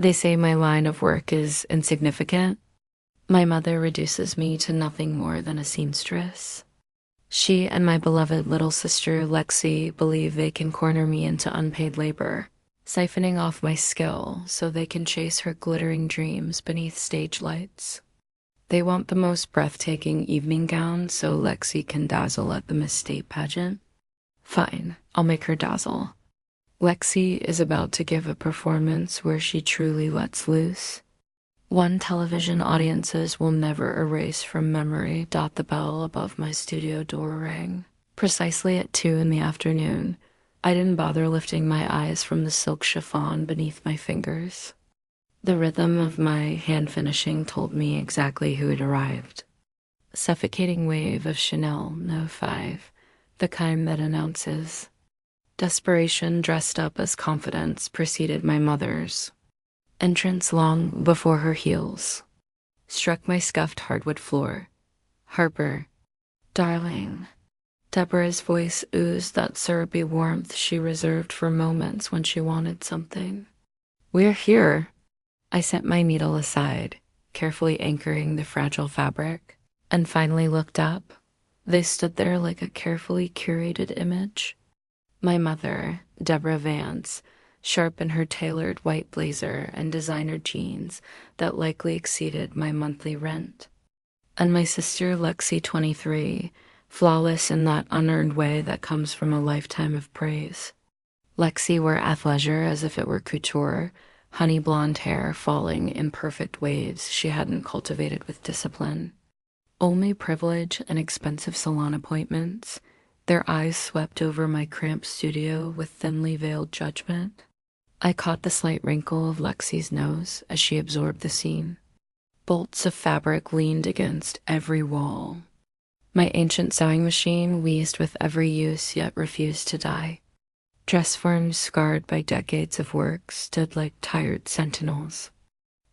They say my line of work is insignificant. My mother reduces me to nothing more than a seamstress. She and my beloved little sister Lexi believe they can corner me into unpaid labor, siphoning off my skill so they can chase her glittering dreams beneath stage lights. They want the most breathtaking evening gown so Lexi can dazzle at the Miss State pageant. Fine, I'll make her dazzle. Lexi is about to give a performance where she truly lets loose. One television audiences will never erase from memory. The bell above my studio door rang. Precisely at 2 in the afternoon, I didn't bother lifting my eyes from the silk chiffon beneath my fingers. The rhythm of my hand finishing told me exactly who had arrived. A suffocating wave of Chanel No. 5, the kind that announces. Desperation dressed up as confidence preceded my mother's. Entrance long before her heels. Struck my scuffed hardwood floor. Harper, darling. Deborah's voice oozed that syrupy warmth she reserved for moments when she wanted something. We're here. I set my needle aside, carefully anchoring the fragile fabric, and finally looked up. They stood there like a carefully curated image. My mother, Deborah Vance, sharp in her tailored white blazer and designer jeans that likely exceeded my monthly rent. And my sister Lexi, 23, flawless in that unearned way that comes from a lifetime of praise. Lexi wore athleisure as if it were couture, honey blonde hair falling in perfect waves she hadn't cultivated with discipline. Only privilege and expensive salon appointments, their eyes swept over my cramped studio with thinly veiled judgment. I caught the slight wrinkle of Lexi's nose as she absorbed the scene. Bolts of fabric leaned against every wall. My ancient sewing machine wheezed with every use yet refused to die. Dress forms scarred by decades of work stood like tired sentinels.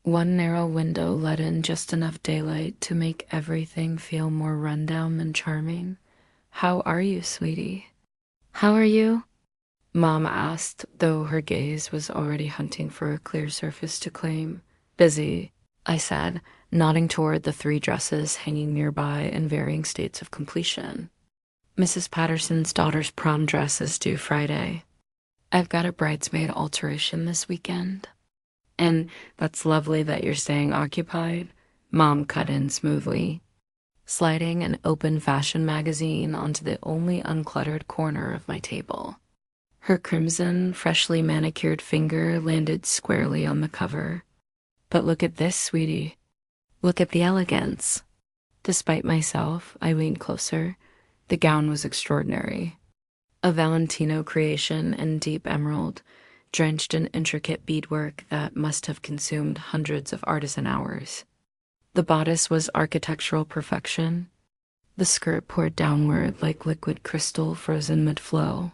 One narrow window let in just enough daylight to make everything feel more rundown than charming. How are you, sweetie? How are you? Mom asked, though her gaze was already hunting for a clear surface to claim. Busy, I said, nodding toward the 3 dresses hanging nearby in varying states of completion. Mrs. Patterson's daughter's prom dress is due Friday. I've got a bridesmaid alteration this weekend. And that's lovely that you're staying occupied, Mom cut in smoothly, sliding an open fashion magazine onto the only uncluttered corner of my table. Her crimson, freshly manicured finger landed squarely on the cover. But look at this, sweetie. Look at the elegance. Despite myself, I leaned closer. The gown was extraordinary. A Valentino creation in deep emerald, drenched in intricate beadwork that must have consumed hundreds of artisan hours. The bodice was architectural perfection. The skirt poured downward like liquid crystal frozen mid-flow.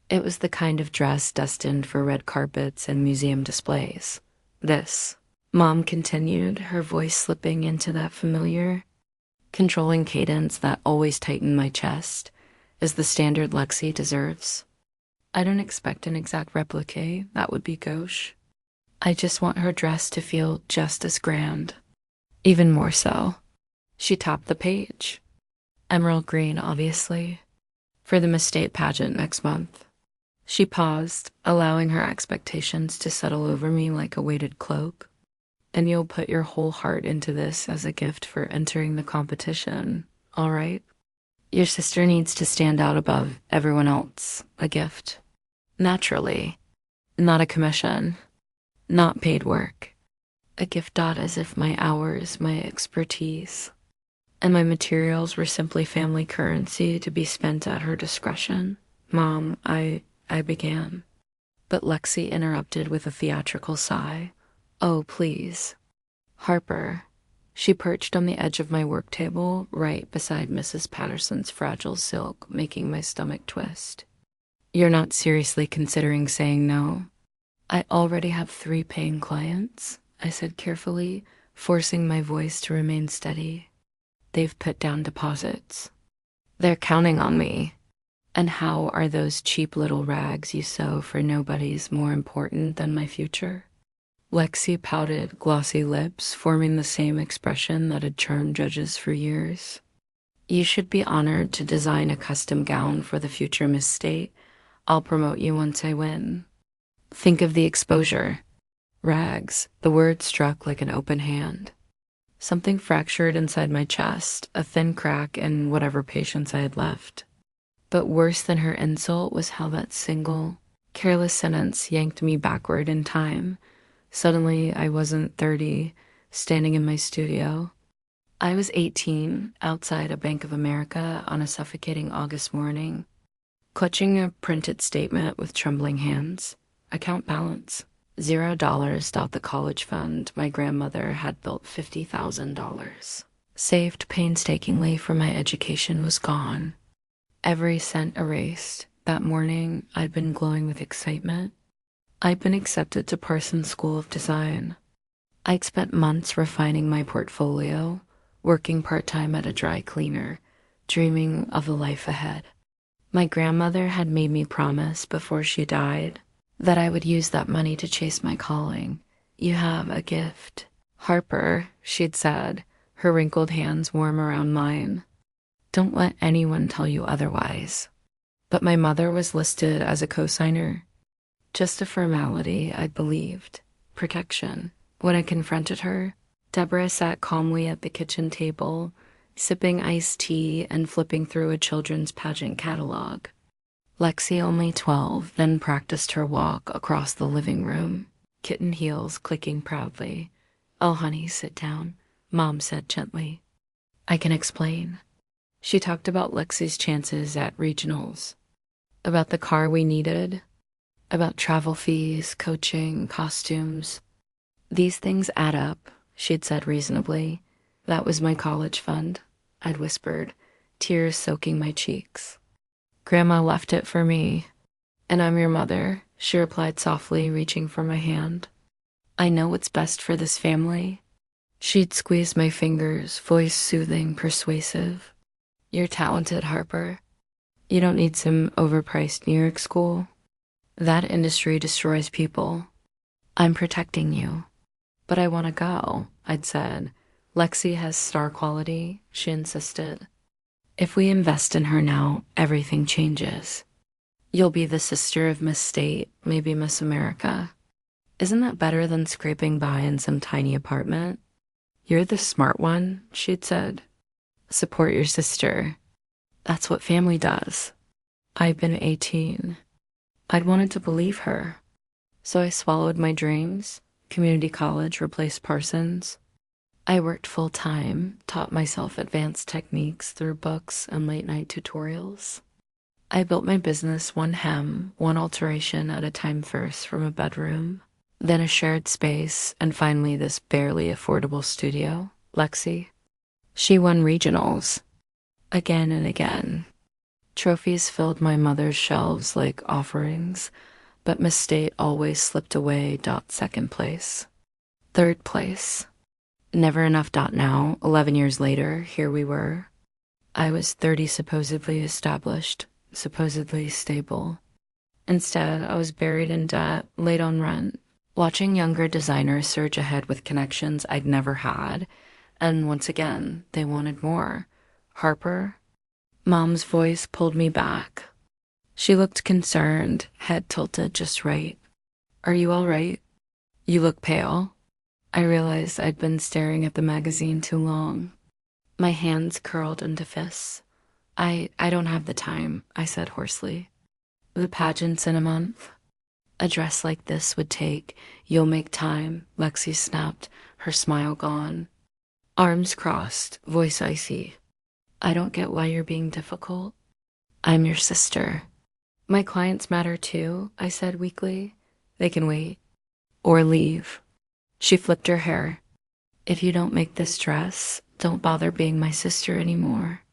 It was the kind of dress destined for red carpets and museum displays. This, Mom continued, her voice slipping into that familiar, controlling cadence that always tightened my chest, is the standard Lexi deserves. I don't expect an exact replique, that would be gauche. I just want her dress to feel just as grand. Even more so. She topped the page. Emerald green, obviously, for the Miss State pageant next month. She paused, allowing her expectations to settle over me like a weighted cloak. And you'll put your whole heart into this as a gift for entering the competition, all right? Your sister needs to stand out above everyone else, a gift. Naturally. Not a commission. Not paid work. A gift as if my hours, my expertise, and my materials were simply family currency to be spent at her discretion. Mom, I began. But Lexi interrupted with a theatrical sigh. Oh, please. Harper. She perched on the edge of my work table, right beside Mrs. Patterson's fragile silk, making my stomach twist. You're not seriously considering saying no? I already have 3 paying clients, I said carefully, forcing my voice to remain steady. They've put down deposits. They're counting on me. And how are those cheap little rags you sew for nobodies more important than my future? Lexi pouted glossy lips, forming the same expression that had charmed judges for years. You should be honored to design a custom gown for the future Miss State. I'll promote you once I win. Think of the exposure. Rags. The word struck like an open hand. Something fractured inside my chest, a thin crack in whatever patience I had left. But worse than her insult was how that single, careless sentence yanked me backward in time. Suddenly, I wasn't 30, standing in my studio. I was 18, outside a Bank of America on a suffocating August morning, clutching a printed statement with trembling hands. Account balance. $0. The college fund my grandmother had built $50,000. Saved painstakingly for my education was gone. Every cent erased. That morning, I'd been glowing with excitement. I'd been accepted to Parsons School of Design. I'd spent months refining my portfolio, working part-time at a dry cleaner, dreaming of a life ahead. My grandmother had made me promise before she died that I would use that money to chase my calling. You have a gift. Harper, she'd said, her wrinkled hands warm around mine. Don't let anyone tell you otherwise. But my mother was listed as a co-signer. Just a formality, I'd believed. Protection. When I confronted her, Deborah sat calmly at the kitchen table, sipping iced tea and flipping through a children's pageant catalog. Lexi, only 12, then practiced her walk across the living room, kitten heels clicking proudly. Oh, honey, sit down, Mom said gently. I can explain. She talked about Lexi's chances at regionals, about the car we needed, about travel fees, coaching, costumes. These things add up, she'd said reasonably. That was my college fund, I'd whispered, tears soaking my cheeks. Grandma left it for me. And I'm your mother, she replied softly, reaching for my hand. I know what's best for this family. She'd squeeze my fingers, voice soothing, persuasive. You're talented, Harper. You don't need some overpriced New York school. That industry destroys people. I'm protecting you. But I want to go, I'd said. Lexi has star quality, she insisted. If we invest in her now, everything changes. You'll be the sister of Miss State, maybe Miss America. Isn't that better than scraping by in some tiny apartment? You're the smart one, she'd said. Support your sister. That's what family does. I'd been 18. I'd wanted to believe her. So I swallowed my dreams. Community college replaced Parsons. I worked full-time, taught myself advanced techniques through books and late-night tutorials. I built my business one hem, one alteration at a time first from a bedroom, then a shared space, and finally this barely affordable studio, Lexi. She won regionals, again and again. Trophies filled my mother's shelves like offerings, but Miss State always slipped away. Second place. Third place. Never enough. Now, 11 years later, here we were. I was 30, supposedly established, supposedly stable. Instead, I was buried in debt, late on rent, watching younger designers surge ahead with connections I'd never had, and once again, they wanted more. Harper? Mom's voice pulled me back. She looked concerned, head tilted just right. Are you all right? You look pale. I realized I'd been staring at the magazine too long. My hands curled into fists. I don't have the time, I said hoarsely. The pageant's in a month. A dress like this would take. You'll make time, Lexi snapped, her smile gone. Arms crossed, voice icy. I don't get why you're being difficult. I'm your sister. My clients matter too, I said weakly. They can wait. Or leave. She flipped her hair. If you don't make this dress, don't bother being my sister anymore.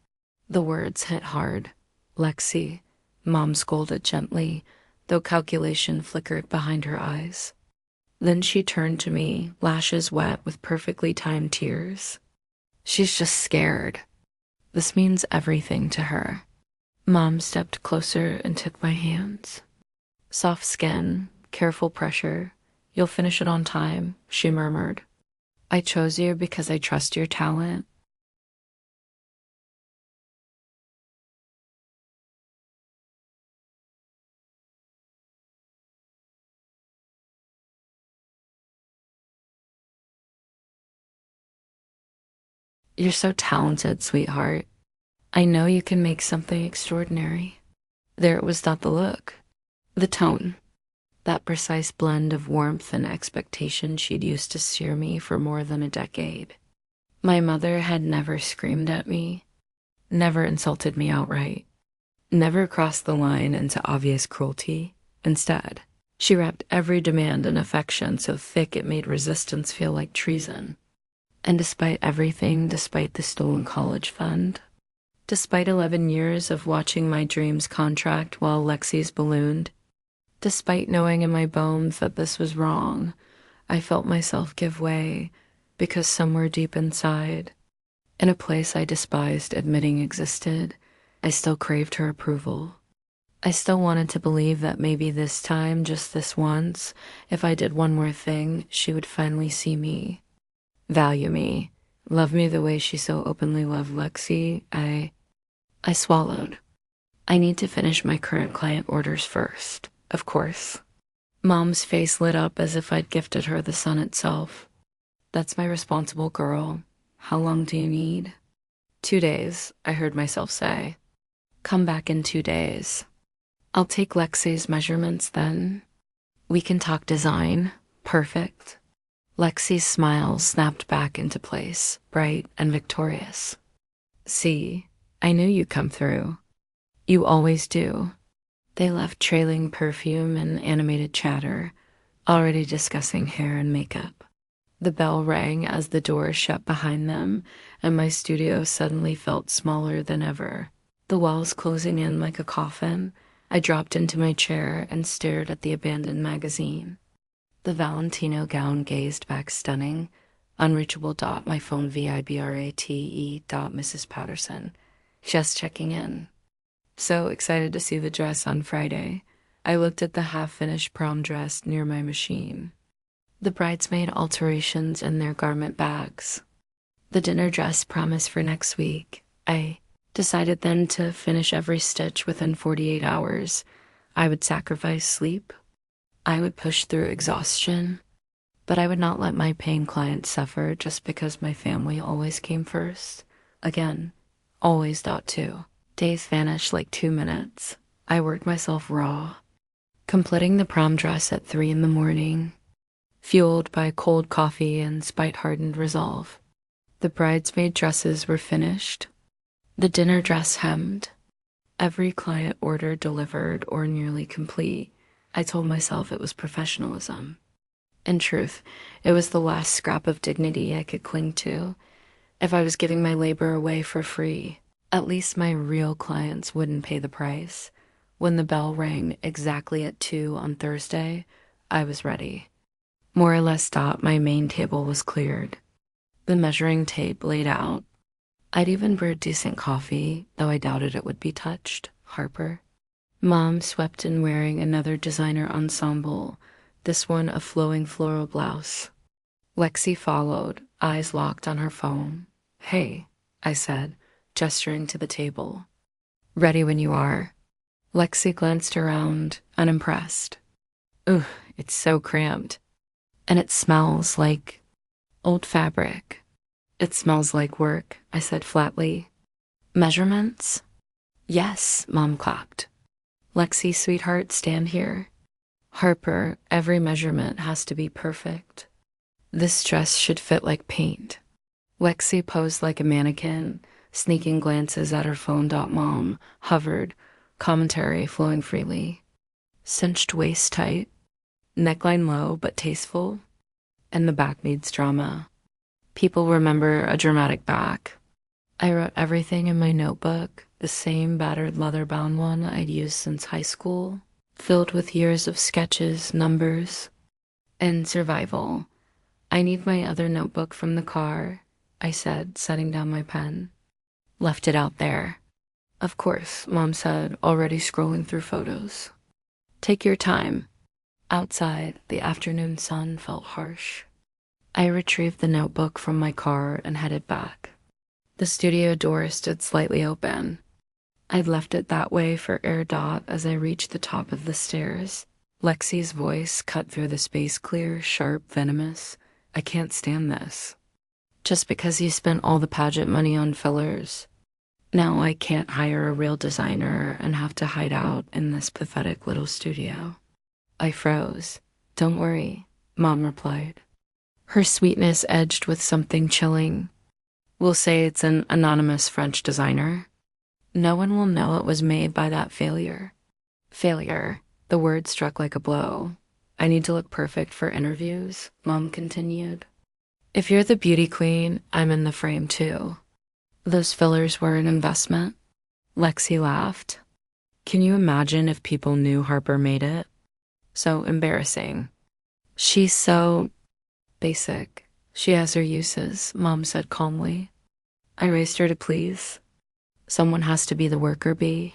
The words hit hard. Lexi, Mom scolded gently, though calculation flickered behind her eyes. Then she turned to me, lashes wet with perfectly timed tears. She's just scared. This means everything to her. Mom stepped closer and took my hands. Soft skin, careful pressure, You'll finish it on time, she murmured. I chose you because I trust your talent. You're so talented, sweetheart. I know you can make something extraordinary. There it was, not the look, the tone, that precise blend of warmth and expectation she'd used to steer me for more than a decade. My mother had never screamed at me, never insulted me outright, never crossed the line into obvious cruelty. Instead, she wrapped every demand in affection so thick it made resistance feel like treason. And despite everything, despite the stolen college fund, despite 11 years of watching my dreams contract while Lexi's ballooned, despite knowing in my bones that this was wrong, I felt myself give way because somewhere deep inside, in a place I despised admitting existed, I still craved her approval. I still wanted to believe that maybe this time, just this once, if I did one more thing, she would finally see me, value me, love me the way she so openly loved Lexi. I swallowed. I need to finish my current client orders first, of course. Mom's face lit up as if I'd gifted her the sun itself. That's my responsible girl. How long do you need? 2 days, I heard myself say. Come back in 2 days. I'll take Lexi's measurements then. We can talk design. Perfect. Lexi's smile snapped back into place, bright and victorious. See, I knew you'd come through. You always do. They left trailing perfume and animated chatter, already discussing hair and makeup. The bell rang as the door shut behind them, and my studio suddenly felt smaller than ever. The walls closing in like a coffin, I dropped into my chair and stared at the abandoned magazine. The Valentino gown gazed back stunning. Unreachable. My phone VIBRATE. Mrs. Patterson. Just checking in. So excited to see the dress on Friday. I looked at the half-finished prom dress near my machine. The bridesmaid alterations in their garment bags. The dinner dress promised for next week. I decided then to finish every stitch within 48 hours. I would sacrifice sleep. I would push through exhaustion. But I would not let my paying clients suffer just because my family always came first. Again, always thought too. Days vanished like 2 minutes. I worked myself raw, completing the prom dress at 3 in the morning, fueled by cold coffee and spite-hardened resolve. The bridesmaid dresses were finished, the dinner dress hemmed, every client order delivered or nearly complete. I told myself it was professionalism. In truth, it was the last scrap of dignity I could cling to. If I was giving my labor away for free, at least my real clients wouldn't pay the price. When the bell rang exactly at 2 on Thursday, I was ready. More or less. My main table was cleared. The measuring tape laid out. I'd even brewed decent coffee, though I doubted it would be touched. Harper. Mom swept in wearing another designer ensemble, this one a flowing floral blouse. Lexi followed, eyes locked on her phone. Hey, I said, gesturing to the table. Ready when you are. Lexi glanced around, unimpressed. Ugh, it's so cramped. And it smells like old fabric. It smells like work, I said flatly. Measurements? Yes, Mom clapped. Lexi, sweetheart, stand here. Harper, every measurement has to be perfect. This dress should fit like paint. Lexi posed like a mannequin, sneaking glances at her phone. Mom hovered, commentary flowing freely. Cinched waist tight, neckline low but tasteful, and the back needs drama. People remember a dramatic back. I wrote everything in my notebook, the same battered leather-bound one I'd used since high school, filled with years of sketches, numbers, and survival. I need my other notebook from the car, I said, setting down my pen. Left it out there. Of course, Mom said, already scrolling through photos. Take your time. Outside, the afternoon sun felt harsh. I retrieved the notebook from my car and headed back. The studio door stood slightly open. I'd left it that way for air dot as I reached the top of the stairs. Lexi's voice cut through the space clear, sharp, venomous. I can't stand this. Just because you spent all the pageant money on fillers. Now I can't hire a real designer and have to hide out in this pathetic little studio. I froze. Don't worry, Mom replied. Her sweetness edged with something chilling. We'll say it's an anonymous French designer. No one will know it was made by that failure. Failure. The word struck like a blow. I need to look perfect for interviews, Mom continued. If you're the beauty queen, I'm in the frame too. Those fillers were an investment. Lexi laughed. Can you imagine if people knew Harper made it? So embarrassing. She's so basic. She has her uses, Mom said calmly. I raised her to please. Someone has to be the worker bee.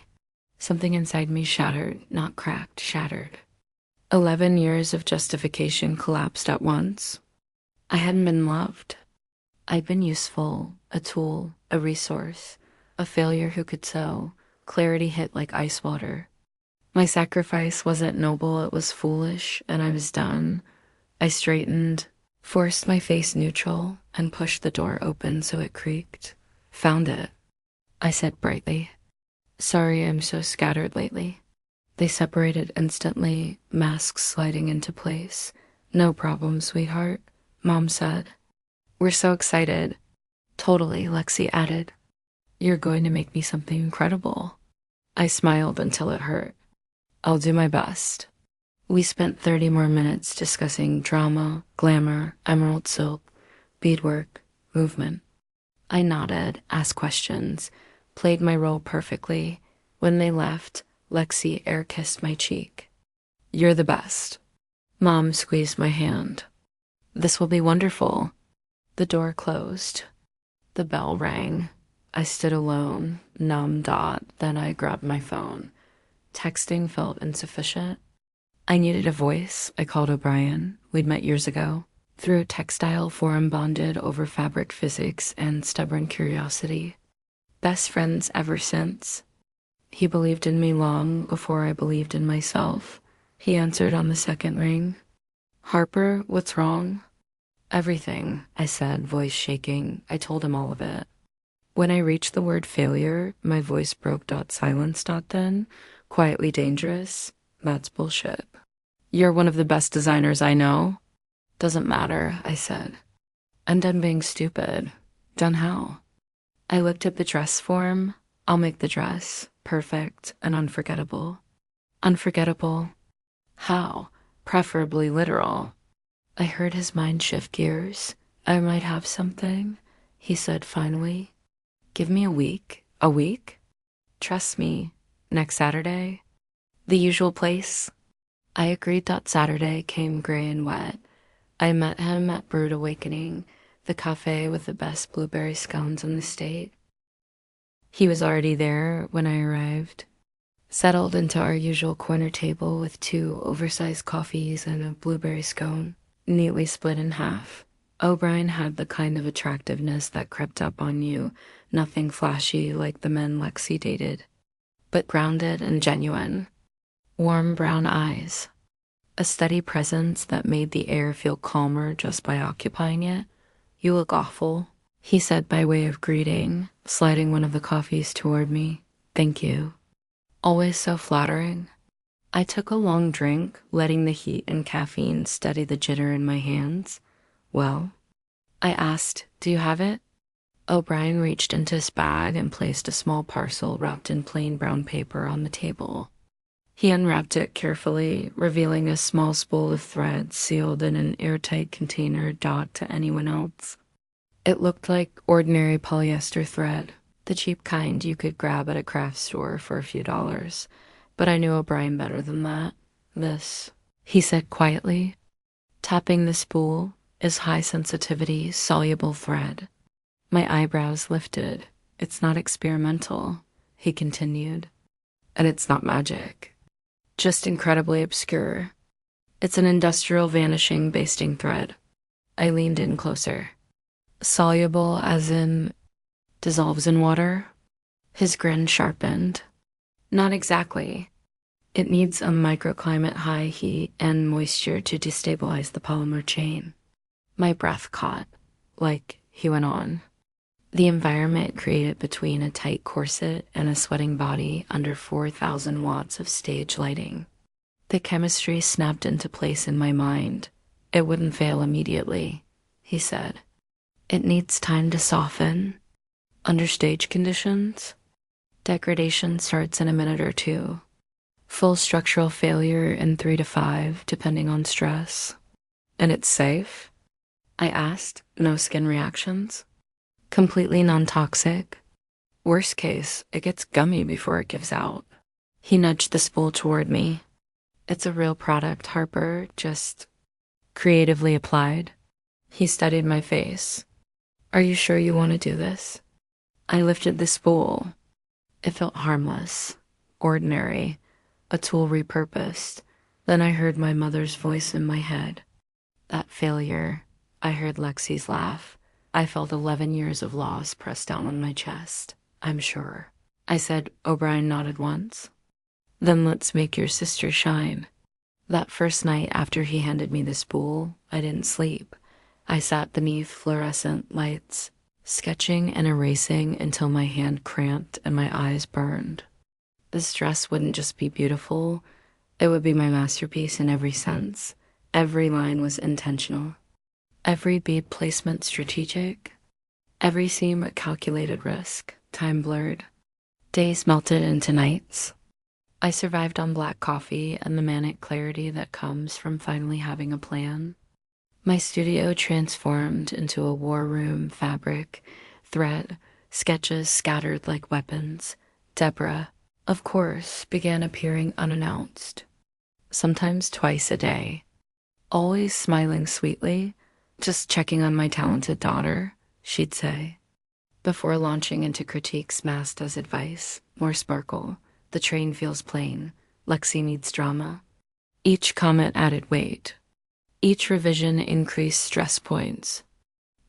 Something inside me shattered, not cracked, shattered. 11 years of justification collapsed at once. I hadn't been loved. I'd been useful, a tool, a resource, a failure who could sew. Clarity hit like ice water. My sacrifice wasn't noble, it was foolish, and I was done. I straightened, forced my face neutral, and pushed the door open so it creaked. Found it, I said brightly. Sorry I'm so scattered lately. They separated instantly, masks sliding into place. No problem, sweetheart, Mom said. We're so excited. Totally, Lexi added. You're going to make me something incredible. I smiled until it hurt. I'll do my best. We spent 30 more minutes discussing drama, glamour, emerald silk, beadwork, movement. I nodded, asked questions, played my role perfectly. When they left, Lexi air-kissed my cheek. You're the best. Mom squeezed my hand. This will be wonderful. The door closed. The bell rang. I stood alone, numb. Then I grabbed my phone. Texting felt insufficient. I needed a voice. I called O'Brien. We'd met years ago. Through a textile forum bonded over fabric physics and stubborn curiosity. Best friends ever since. He believed in me long before I believed in myself. He answered on the second ring. Harper, what's wrong? Everything, I said, voice shaking. I told him all of it. When I reached the word failure, my voice broke. Silence. Then, quietly dangerous. That's bullshit. You're one of the best designers I know. Doesn't matter, I said. I'm done being stupid. Done how? I looked at the dress form. I'll make the dress. Perfect and unforgettable. Unforgettable. How? Preferably literal. I heard his mind shift gears. I might have something, he said finally. Give me a week. A week? Trust me. Next Saturday? The usual place? I agreed. Saturday came gray and wet. I met him at Brood Awakening, the cafe with the best blueberry scones in the state. He was already there when I arrived, settled into our usual corner table with 2 oversized coffees and a blueberry scone, neatly split in half. O'Brien had the kind of attractiveness that crept up on you, nothing flashy like the men Lexi dated, but grounded and genuine. Warm brown eyes. A steady presence that made the air feel calmer just by occupying it. You look awful, he said by way of greeting, sliding one of the coffees toward me. Thank you. Always so flattering. I took a long drink, letting the heat and caffeine steady the jitter in my hands. Well, I asked, do you have it? O'Brien reached into his bag and placed a small parcel wrapped in plain brown paper on the table. He unwrapped it carefully, revealing a small spool of thread sealed in an airtight container. To anyone else. It looked like ordinary polyester thread, the cheap kind you could grab at a craft store for a few dollars. But I knew O'Brien better than that. This, he said quietly, tapping the spool, is high sensitivity, soluble thread. My eyebrows lifted. It's not experimental, he continued. And it's not magic. Just incredibly obscure. It's an industrial vanishing basting thread. I leaned in closer. Soluble as in dissolves in water? His grin sharpened. Not exactly. It needs a microclimate, high heat and moisture to destabilize the polymer chain. My breath caught. He went on. The environment created between a tight corset and a sweating body under 4,000 watts of stage lighting. The chemistry snapped into place in my mind. It wouldn't fail immediately, he said. It needs time to soften. Under stage conditions, degradation starts in a minute or two. Full structural failure in 3 to 5, depending on stress. And it's safe? I asked. No skin reactions? Completely non-toxic? Worst case, it gets gummy before it gives out. He nudged the spool toward me. It's a real product, Harper, just creatively applied. He studied my face. Are you sure you want to do this? I lifted the spool. It felt harmless, ordinary, a tool repurposed. Then I heard my mother's voice in my head. That failure. I heard Lexi's laugh. I felt 11 years of loss pressed down on my chest. I'm sure. I said. O'Brien nodded once. Then let's make your sister shine. That first night after he handed me the spool, I didn't sleep. I sat beneath fluorescent lights, sketching and erasing until my hand cramped and my eyes burned. This dress wouldn't just be beautiful, it would be my masterpiece in every sense. Every line was intentional. Every bead placement strategic. Every seam a calculated risk, time blurred. Days melted into nights. I survived on black coffee and the manic clarity that comes from finally having a plan. My studio transformed into a war room, fabric, thread, sketches scattered like weapons. Deborah, of course, began appearing unannounced. Sometimes twice a day. Always smiling sweetly, just checking on my talented daughter, she'd say. Before launching into critiques masked as advice, more sparkle. The train feels plain. Lexi needs drama. Each comment added weight. Each revision increased stress points.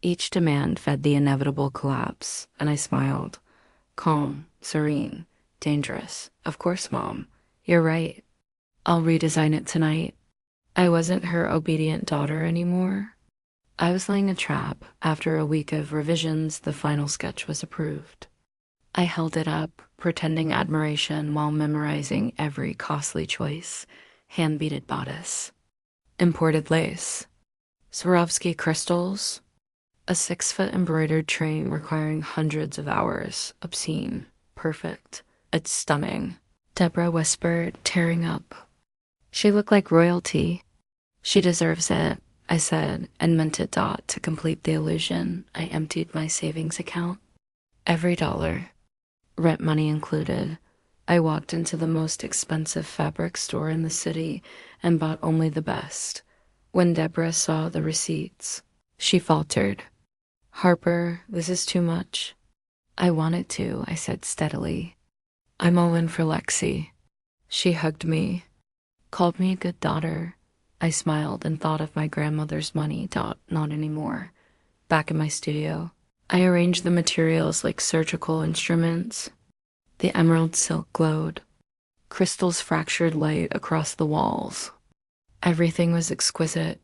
Each demand fed the inevitable collapse, and I smiled. Calm, serene, dangerous. Of course, Mom. You're right. I'll redesign it tonight. I wasn't her obedient daughter anymore. I was laying a trap. After a week of revisions, the final sketch was approved. I held it up, pretending admiration while memorizing every costly choice. Hand-beaded bodice. Imported lace. Swarovski crystals. A 6-foot embroidered train requiring hundreds of hours. Obscene. Perfect. It's stunning. Deborah whispered, tearing up. She looked like royalty. She deserves it, I said, and meant it to complete the illusion. I emptied my savings account. Every dollar. Rent money included. I walked into the most expensive fabric store in the city and bought only the best. When Deborah saw the receipts, she faltered. Harper, this is too much. I wanted to, I said steadily. I'm all in for Lexi. She hugged me, called me a good daughter. I smiled and thought of my grandmother's money. Not anymore. Back in my studio, I arranged the materials like surgical instruments. The emerald silk glowed. Crystals fractured light across the walls. Everything was exquisite.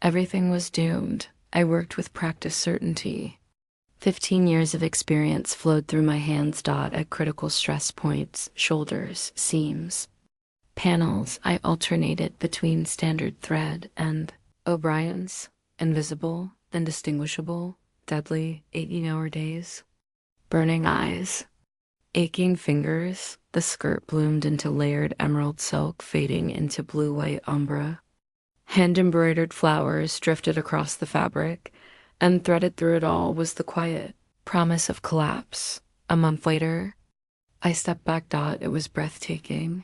Everything was doomed. I worked with practice certainty. 15 years of experience flowed through my hands. At critical stress points, shoulders, seams. Panels, I alternated between standard thread and O'Brien's, invisible, then distinguishable, deadly 18-hour days. Burning eyes. Aching fingers, the skirt bloomed into layered emerald silk, fading into blue-white ombre. Hand-embroidered flowers drifted across the fabric, and threaded through it all was the quiet promise of collapse. A month later, I stepped back. It was breathtaking.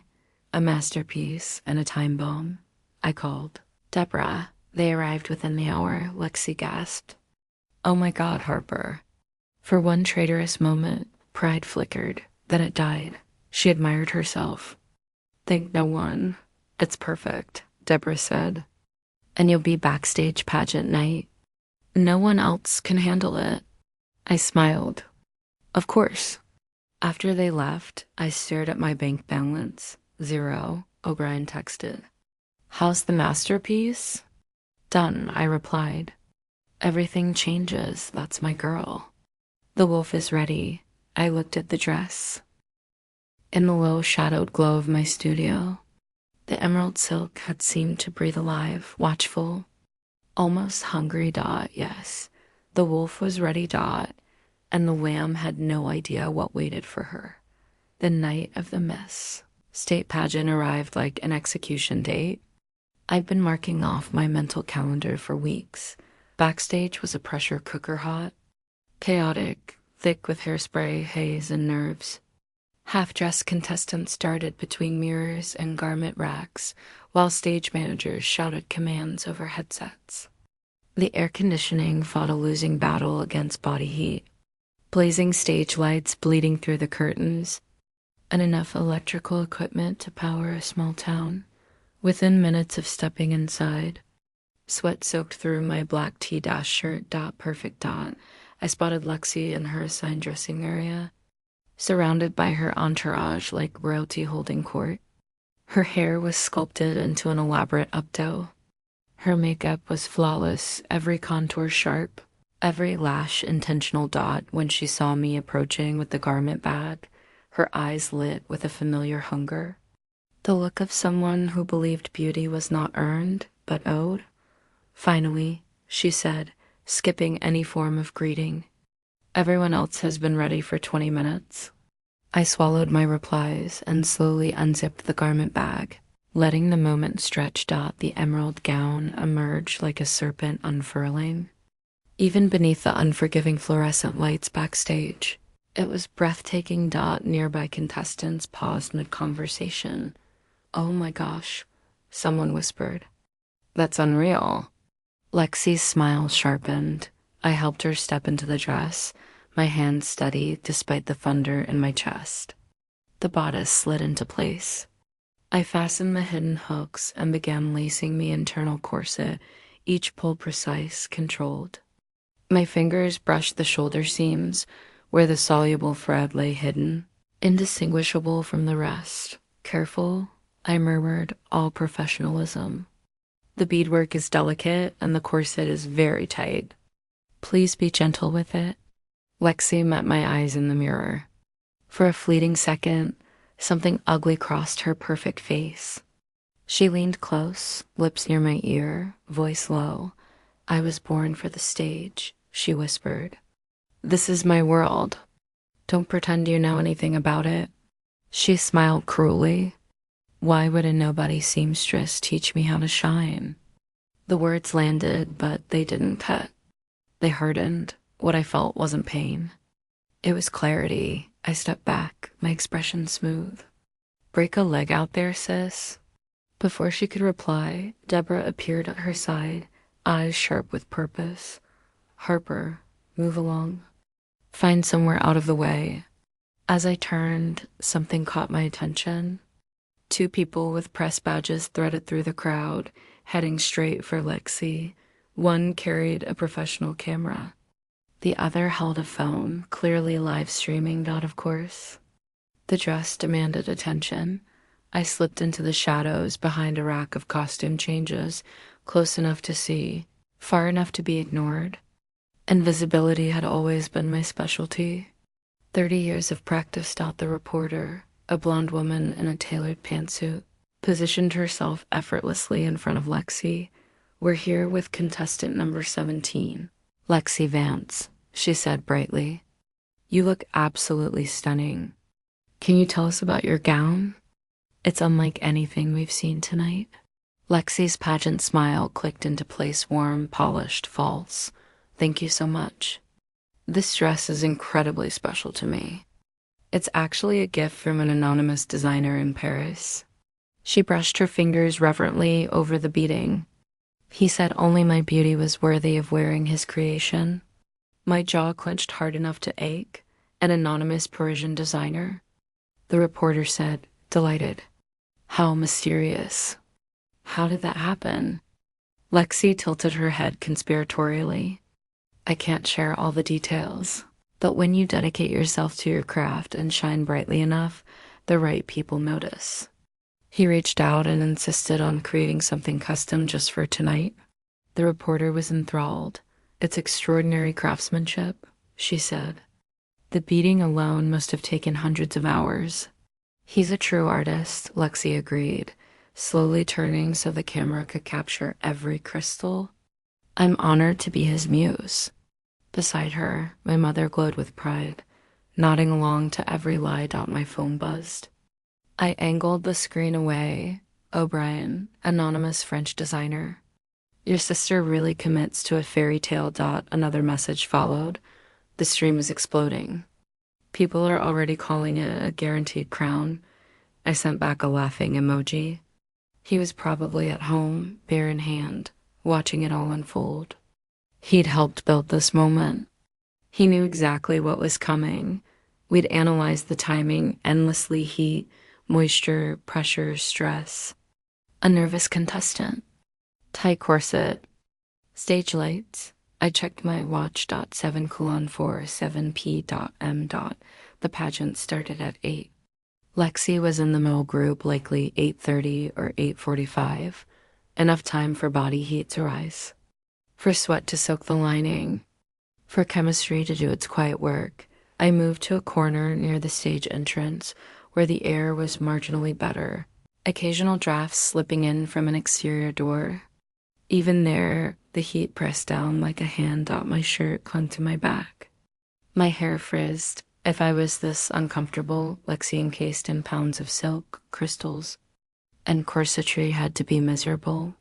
A masterpiece and a time bomb. I called. Deborah. They arrived within the hour. Lexi gasped. Oh my God, Harper. For one traitorous moment, pride flickered. Then it died. She admired herself. Thank no one. It's perfect. Deborah said. And you'll be backstage pageant night. No one else can handle it. I smiled. Of course. After they left, I stared at my bank balance. 0, O'Brien texted. How's the masterpiece? Done, I replied. Everything changes, that's my girl. The wolf is ready. I looked at the dress. In the low shadowed glow of my studio, the emerald silk had seemed to breathe alive, watchful, almost hungry. Yes, the wolf was ready. And the wham had no idea what waited for her. The night of the Miss State pageant arrived like an execution date. I'd been marking off my mental calendar for weeks. Backstage was a pressure cooker hot, chaotic, thick with hairspray, haze, and nerves. Half-dressed contestants darted between mirrors and garment racks, while stage managers shouted commands over headsets. The air conditioning fought a losing battle against body heat. Blazing stage lights bleeding through the curtains, and enough electrical equipment to power a small town. Within minutes of stepping inside, sweat soaked through my black tea-dash shirt. Perfect. I spotted Lexi in her assigned dressing area, surrounded by her entourage like royalty holding court. Her hair was sculpted into an elaborate updo. Her makeup was flawless, every contour sharp, every lash intentional. When she saw me approaching with the garment bag, her eyes lit with a familiar hunger. The look of someone who believed beauty was not earned, but owed. Finally, she said, skipping any form of greeting. Everyone else has been ready for 20 minutes. I swallowed my replies and slowly unzipped the garment bag, letting the moment stretch. The emerald gown emerged like a serpent unfurling. Even beneath the unforgiving fluorescent lights backstage, it was breathtaking. Nearby contestants paused mid-conversation. Oh my gosh, someone whispered. That's unreal. Lexi's smile sharpened. I helped her step into the dress, my hands steady despite the thunder in my chest. The bodice slid into place. I fastened the hidden hooks and began lacing the internal corset, each pull precise, controlled. My fingers brushed the shoulder seams, where the soluble thread lay hidden, indistinguishable from the rest. Careful, I murmured, all professionalism. The beadwork is delicate and the corset is very tight. Please be gentle with it. Lexi met my eyes in the mirror. For a fleeting second, something ugly crossed her perfect face. She leaned close, lips near my ear, voice low. I was born for the stage, she whispered. This is my world. Don't pretend you know anything about it. She smiled cruelly. Why would a nobody seamstress teach me how to shine? The words landed, but they didn't cut. They hardened. What I felt wasn't pain. It was clarity. I stepped back, my expression smooth. Break a leg out there, sis? Before she could reply, Deborah appeared at her side, eyes sharp with purpose. Harper, move along. Find somewhere out of the way. As I turned, something caught my attention. 2 people with press badges threaded through the crowd, heading straight for Lexi. One carried a professional camera. The other held a phone, clearly live streaming. Of course. The dress demanded attention. I slipped into the shadows behind a rack of costume changes, close enough to see, far enough to be ignored. Invisibility had always been my specialty. 30 years of practice. The reporter, a blonde woman in a tailored pantsuit, positioned herself effortlessly in front of Lexi. We're here with contestant number 17, Lexi Vance, she said brightly. You look absolutely stunning. Can you tell us about your gown? It's unlike anything we've seen tonight. Lexi's pageant smile clicked into place, warm, polished, false. Thank you so much. This dress is incredibly special to me. It's actually a gift from an anonymous designer in Paris. She brushed her fingers reverently over the beading. He said only my beauty was worthy of wearing his creation. My jaw clenched hard enough to ache. An anonymous Parisian designer. The reporter said, delighted. How mysterious. How did that happen? Lexi tilted her head conspiratorially. I can't share all the details, but when you dedicate yourself to your craft and shine brightly enough, the right people notice. He reached out and insisted on creating something custom just for tonight. The reporter was enthralled. It's extraordinary craftsmanship, she said. The beading alone must have taken hundreds of hours. He's a true artist, Lexi agreed, slowly turning so the camera could capture every crystal. I'm honored to be his muse. Beside her, my mother glowed with pride, nodding along to every lie. My phone buzzed. I angled the screen away. O'Brien, anonymous French designer. Your sister really commits to a fairy tale. Another message followed. The stream was exploding. People are already calling it a guaranteed crown. I sent back a laughing emoji. He was probably at home, beer in hand, watching it all unfold. He'd helped build this moment. He knew exactly what was coming. We'd analyzed the timing endlessly: heat, moisture, pressure, stress. A nervous contestant. Tight corset. Stage lights. I checked my watch. 7:4, 7p.m. The pageant started at 8. Lexi was in the middle group, likely 8:30 or 8:45. Enough time for body heat to rise, for sweat to soak the lining, for chemistry to do its quiet work. I moved to a corner near the stage entrance where the air was marginally better, occasional drafts slipping in from an exterior door. Even there, the heat pressed down like a hand. My shirt clung to my back. My hair frizzed. If I was this uncomfortable, Lexi encased in pounds of silk, crystals, and corsetry had to be miserable.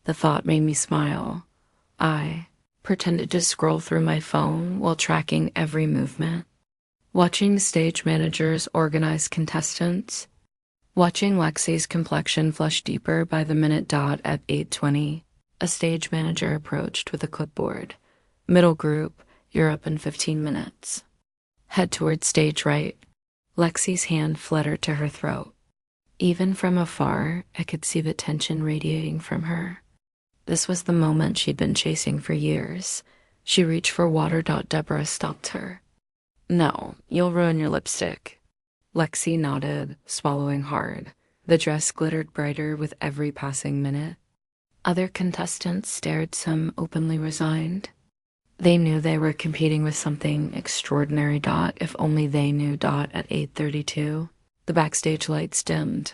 The thought made me smile. I pretended to scroll through my phone while tracking every movement, watching stage managers organize contestants, watching Lexi's complexion flush deeper by the minute. At 8:20, a stage manager approached with a clipboard. Middle group, you're up in 15 minutes. Head towards stage right. Lexi's hand fluttered to her throat. Even from afar, I could see the tension radiating from her. This was the moment she'd been chasing for years. She reached for water. Deborah stopped her. No, you'll ruin your lipstick. Lexi nodded, swallowing hard. The dress glittered brighter with every passing minute. Other contestants stared, some openly resigned. They knew they were competing with something extraordinary. If only they knew. At 8:32, the backstage lights dimmed.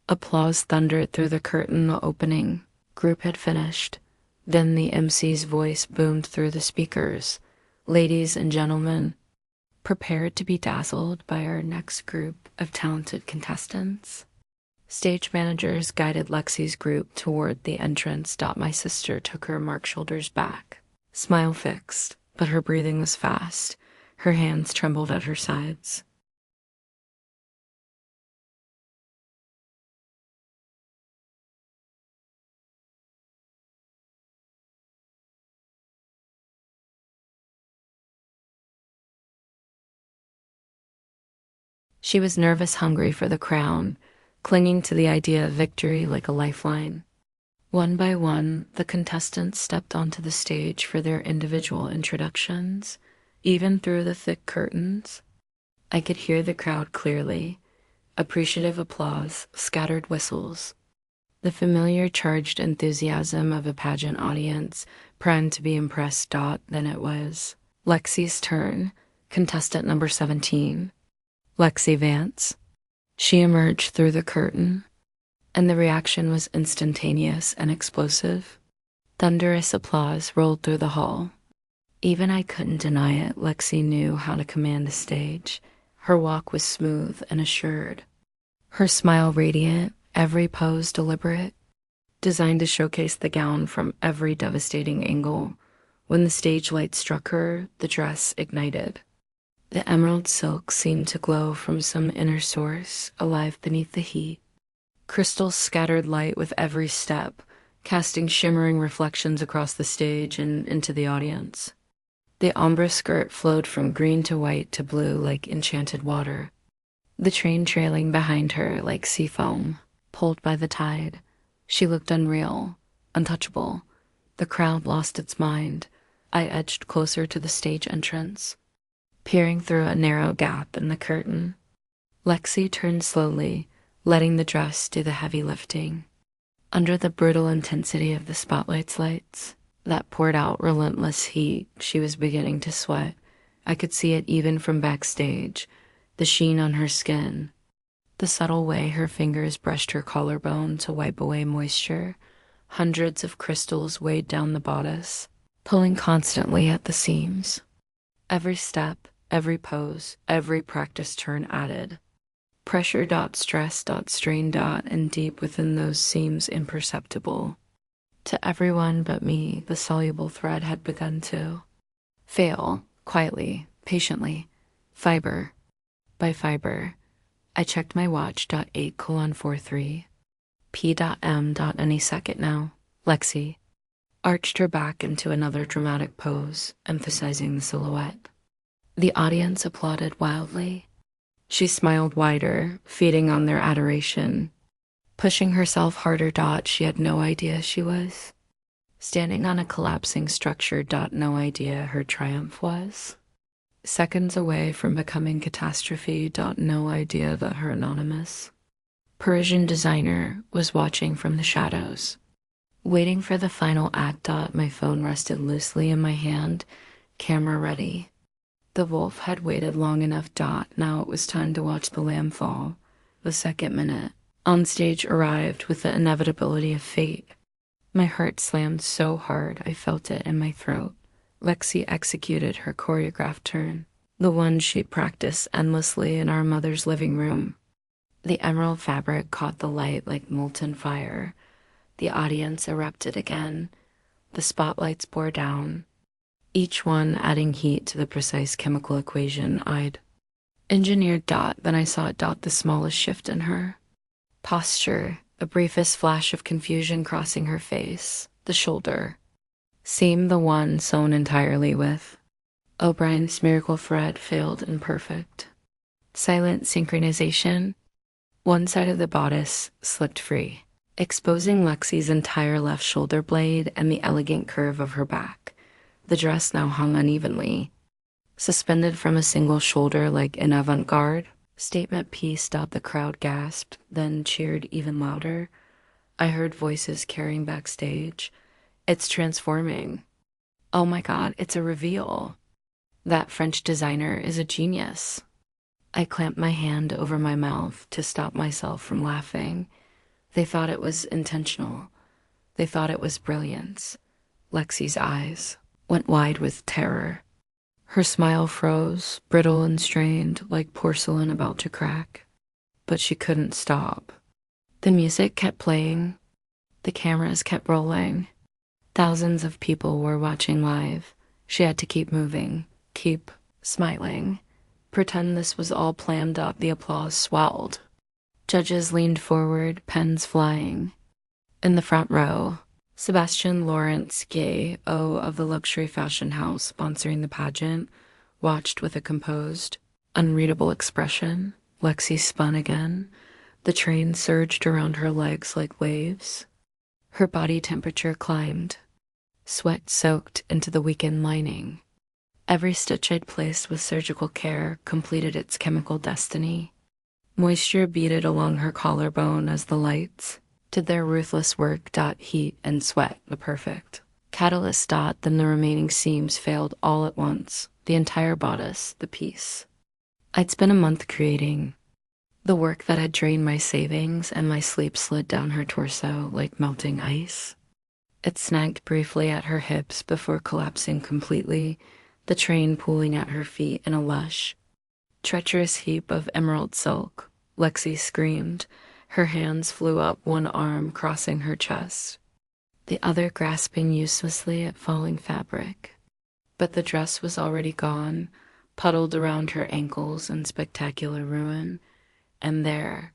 Applause thundered through the curtain opening. Group had finished. Then the MC's voice boomed through the speakers. Ladies and gentlemen, prepared to be dazzled by our next group of talented contestants. Stage managers guided Lexi's group toward the entrance. My sister took her marked shoulders back. Smile fixed, but her breathing was fast. Her hands trembled at her sides. She was nervous, hungry for the crown, clinging to the idea of victory like a lifeline. One by one, the contestants stepped onto the stage for their individual introductions. Even through the thick curtains, I could hear the crowd clearly. Appreciative applause, scattered whistles. The familiar charged enthusiasm of a pageant audience, primed to be impressed. Then it was Lexi's turn, contestant number 17. Lexi Vance. She emerged through the curtain, and the reaction was instantaneous and explosive. Thunderous applause rolled through the hall. Even I couldn't deny it. Lexi knew how to command a stage. Her walk was smooth and assured. Her smile radiant, every pose deliberate, designed to showcase the gown from every devastating angle. When the stage light struck her, the dress ignited. The emerald silk seemed to glow from some inner source, alive beneath the heat. Crystals scattered light with every step, casting shimmering reflections across the stage and into the audience. The ombre skirt flowed from green to white to blue like enchanted water. The train trailing behind her like sea foam, pulled by the tide. She looked unreal, untouchable. The crowd lost its mind. I edged closer to the stage entrance, peering through a narrow gap in the curtain. Lexi turned slowly, letting the dress do the heavy lifting. Under the brutal intensity of the spotlight's lights that poured out relentless heat, she was beginning to sweat. I could see it even from backstage, the sheen on her skin, the subtle way her fingers brushed her collarbone to wipe away moisture. Hundreds of crystals weighed down the bodice, pulling constantly at the seams. Every step, every pose, every practice turn added. Pressure dot stress dot strain dot, and deep within those seams imperceptible. To everyone but me, the soluble thread had begun to fail, quietly, patiently, fiber by fiber. I checked my watch. 8:43. P.M. Any second now. Lexi arched her back into another dramatic pose, emphasizing the silhouette. The audience applauded wildly. She smiled wider, feeding on their adoration, pushing herself harder. She had no idea she was standing on a collapsing structure. No idea her triumph was seconds away from becoming catastrophe. No idea that her anonymous Parisian designer was watching from the shadows, waiting for the final act. My phone rested loosely in my hand, camera ready. The wolf had waited long enough. Now it was time to watch the lamb fall. The second minute on stage arrived with the inevitability of fate. My heart slammed so hard I felt it in my throat. Lexi executed her choreographed turn, the one she'd practiced endlessly in our mother's living room. The emerald fabric caught the light like molten fire. The audience erupted again. The spotlights bore down, each one adding heat to the precise chemical equation I'd engineered. Then I saw the smallest shift in her posture, a briefest flash of confusion crossing her face. The shoulder seemed the one sewn entirely with O'Brien's miracle thread, failed in perfect, silent synchronization. One side of the bodice slipped free, exposing Lexi's entire left shoulder blade and the elegant curve of her back. The dress now hung unevenly, suspended from a single shoulder like an avant-garde statement piece. The crowd gasped, then cheered even louder. I heard voices carrying backstage. It's transforming. Oh my God, it's a reveal. That French designer is a genius. I clamped my hand over my mouth to stop myself from laughing. They thought it was intentional. They thought it was brilliance. Lexi's eyes went wide with terror. Her smile froze, brittle and strained, like porcelain about to crack. But she couldn't stop. The music kept playing. The cameras kept rolling. Thousands of people were watching live. She had to keep moving, keep smiling, pretend this was all planned up. The applause swelled. Judges leaned forward, pens flying. In the front row, Sebastian Lawrence Gay, O of the luxury fashion house sponsoring the pageant, watched with a composed, unreadable expression. Lexi spun again. The train surged around her legs like waves. Her body temperature climbed. Sweat soaked into the weakened lining. Every stitch I'd placed with surgical care completed its chemical destiny. Moisture beaded along her collarbone as the lights did their ruthless work. Heat and sweat, the perfect catalyst. Then the remaining seams failed all at once. The entire bodice, the piece I'd spent a month creating. The work that had drained my savings, and my sleep slid down her torso like melting ice. It snagged briefly at her hips before collapsing completely, the train pooling at her feet in a lush, treacherous heap of emerald silk. Lexi screamed. Her hands flew up, one arm crossing her chest, the other grasping uselessly at falling fabric. But the dress was already gone, puddled around her ankles in spectacular ruin. And there,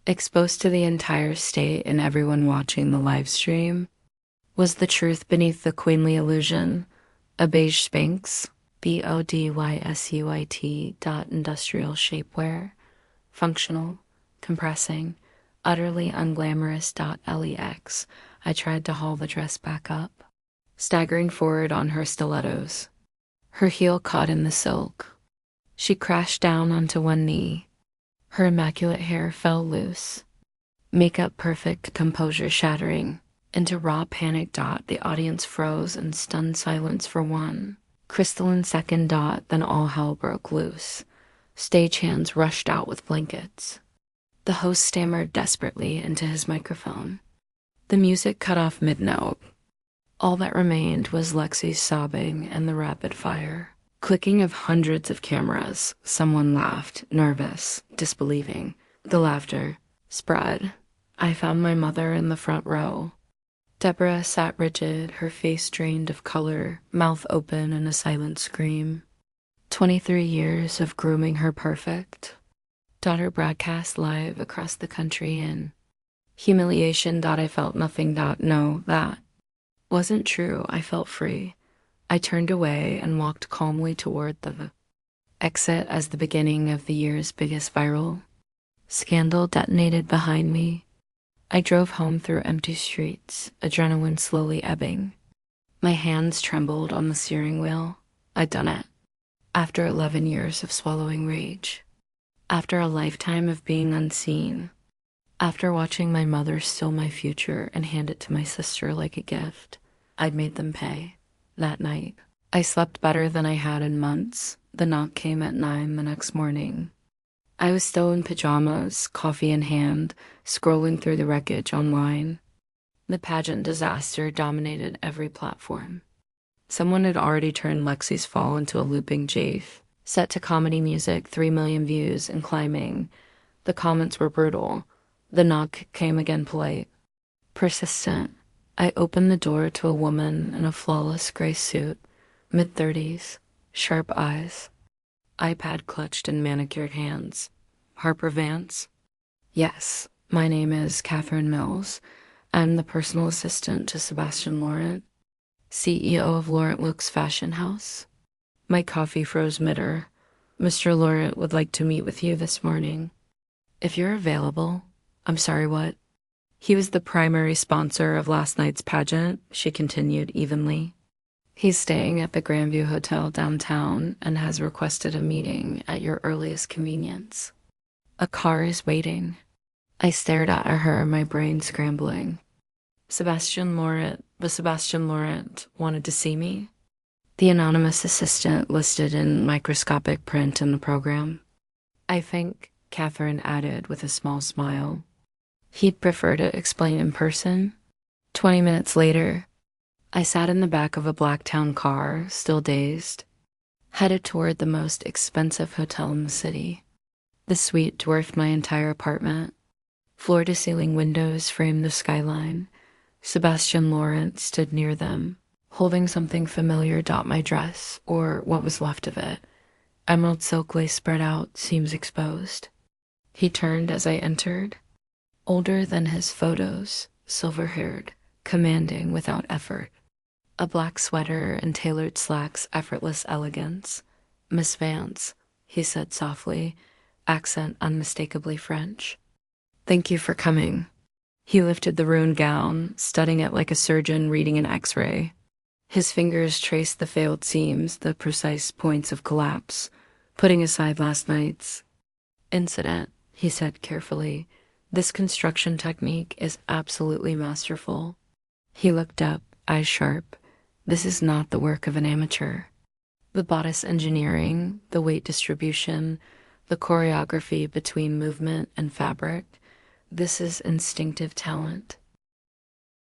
exposed to the entire state and everyone watching the live stream, was the truth beneath the queenly illusion. A beige Spanx, BODYSUIT. Industrial shapewear, functional, compressing, Utterly unglamorous.lex, I tried to haul the dress back up, staggering forward on her stilettos. Her heel caught in the silk. She crashed down onto one knee. Her immaculate hair fell loose. Makeup perfect, composure shattering. Into raw panic. The audience froze in stunned silence for one crystalline second. Then all hell broke loose. Stagehands rushed out with blankets. The host stammered desperately into his microphone. The music cut off mid-note. All that remained was Lexi's sobbing and the rapid fire. Clicking of hundreds of cameras. Someone laughed, nervous, disbelieving. The laughter spread. I found my mother in the front row. Deborah sat rigid, her face drained of color, mouth open in a silent scream. 23 years of grooming her perfect. Daughter broadcast live across the country in humiliation. I felt nothing. No, that wasn't true. I felt free. I turned away and walked calmly toward the exit as the beginning of the year's biggest viral scandal detonated behind me. I drove home through empty streets, adrenaline slowly ebbing. My hands trembled on the steering wheel. I'd done it. After 11 years of swallowing rage. After a lifetime of being unseen. After watching my mother steal my future and hand it to my sister like a gift, I'd made them pay. That night, I slept better than I had in months. The knock came at 9 the next morning. I was still in pajamas, coffee in hand, scrolling through the wreckage online. The pageant disaster dominated every platform. Someone had already turned Lexi's fall into a looping GIF, set to comedy music, 3 million views, and climbing. The comments were brutal. The knock came again, polite, persistent. I opened the door to a woman in a flawless gray suit, mid-30s, sharp eyes, iPad clutched in manicured hands. Harper Vance? Yes, my name is Catherine Mills. I'm the personal assistant to Sebastian Laurent, CEO of Laurent Luke's fashion house. My coffee froze mid-air. Mr. Laurent would like to meet with you this morning. If you're available. I'm sorry, what? He was the primary sponsor of last night's pageant, she continued evenly. He's staying at the Grandview Hotel downtown and has requested a meeting at your earliest convenience. A car is waiting. I stared at her, my brain scrambling. Sebastian Laurent wanted to see me? The anonymous assistant listed in microscopic print in the program. I think, Catherine added with a small smile. He'd prefer to explain in person. 20 minutes later, I sat in the back of a Blacktown car, still dazed, headed toward the most expensive hotel in the city. The suite dwarfed my entire apartment. Floor-to-ceiling windows framed the skyline. Sebastian Laurent stood near them, holding something familiar. My dress, or what was left of it. Emerald silk lace spread out, seams exposed. He turned as I entered. Older than his photos, silver-haired, commanding without effort. A black sweater and tailored slacks, effortless elegance. Miss Vance, he said softly, accent unmistakably French. Thank you for coming. He lifted the ruined gown, studying it like a surgeon reading an X-ray. His fingers traced the failed seams, the precise points of collapse, putting aside last night's incident, he said carefully. This construction technique is absolutely masterful. He looked up, eyes sharp. This is not the work of an amateur. The bodice engineering, the weight distribution, the choreography between movement and fabric, this is instinctive talent.